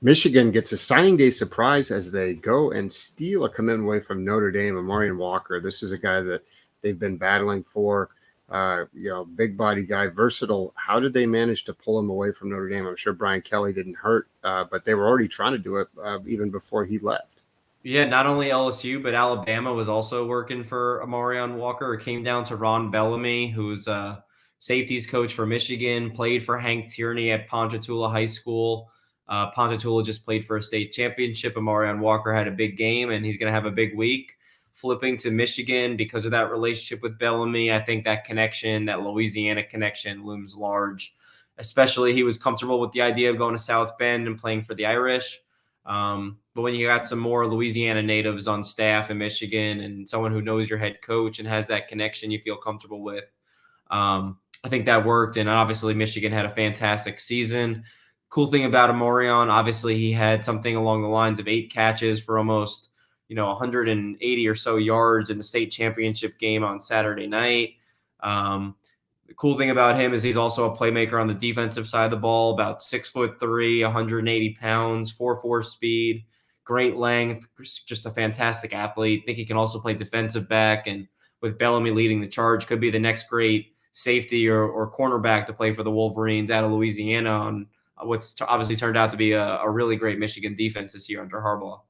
Michigan gets a signing day surprise as they go and steal a commitment away from Notre Dame, Amorion Walker. This is a guy that they've been battling for. Big body guy, versatile. How did they manage to pull him away from Notre Dame? I'm sure Brian Kelly didn't hurt, but they were already trying to do it even before he left. Yeah, not only LSU, but Alabama was also working for Amorion Walker. It came down to Ron Bellamy, who's a safeties coach for Michigan, played for Hank Tierney at Ponchatoula High School. Ponchatoula just played for a state championship. Amorion Walker had a big game, and he's going to have a big week. Flipping to Michigan because of that relationship with Bellamy, I think that connection, that Louisiana connection, looms large. Especially, he was comfortable with the idea of going to South Bend and playing for the Irish. But when you got some more Louisiana natives on staff in Michigan and someone who knows your head coach and has that connection you feel comfortable with, I think that worked. And obviously, Michigan had a fantastic season. Cool thing about Amorion, obviously, he had something along the lines of 8 catches for almost 180 or so yards in the state championship game on Saturday night. The cool thing about him is he's also a playmaker on the defensive side of the ball, about 6'3", 180 pounds, 4.4 speed, great length, just a fantastic athlete. I think he can also play defensive back, and with Bellamy leading the charge, could be the next great safety or cornerback to play for the Wolverines out of Louisiana on what's obviously turned out to be a really great Michigan defense this year under Harbaugh.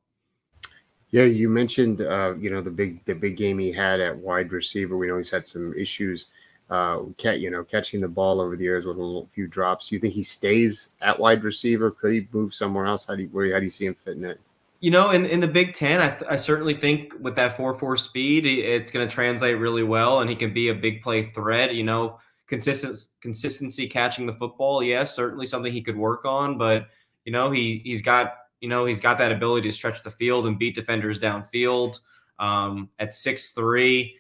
Yeah, you mentioned the big game he had at wide receiver. We know he's had some issues, catching the ball over the years with a few drops. Do you think he stays at wide receiver? Could he move somewhere else? How do you see him fitting it? In the Big Ten, I certainly think with that 4.4 speed, it's going to translate really well, and he can be a big play threat. Consistency catching the football, yes, certainly something he could work on. But he's got that ability to stretch the field and beat defenders downfield. At 6'3",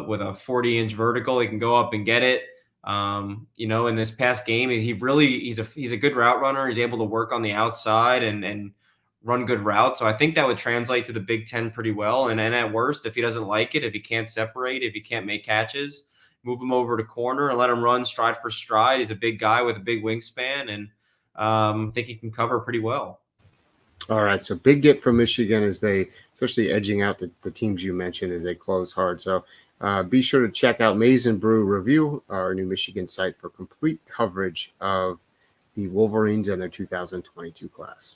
with a 40-inch vertical, he can go up and get it. In this past game, he's a good route runner. He's able to work on the outside and run good routes. So I think that would translate to the Big Ten pretty well. And at worst, if he doesn't like it, if he can't separate, if he can't make catches, move him over to corner and let him run stride for stride. He's a big guy with a big wingspan, and I think he can cover pretty well. All right, so big get from Michigan as they, especially edging out the teams you mentioned as they close hard. So be sure to check out Maize and Brew Review, our new Michigan site, for complete coverage of the Wolverines and their 2022 class.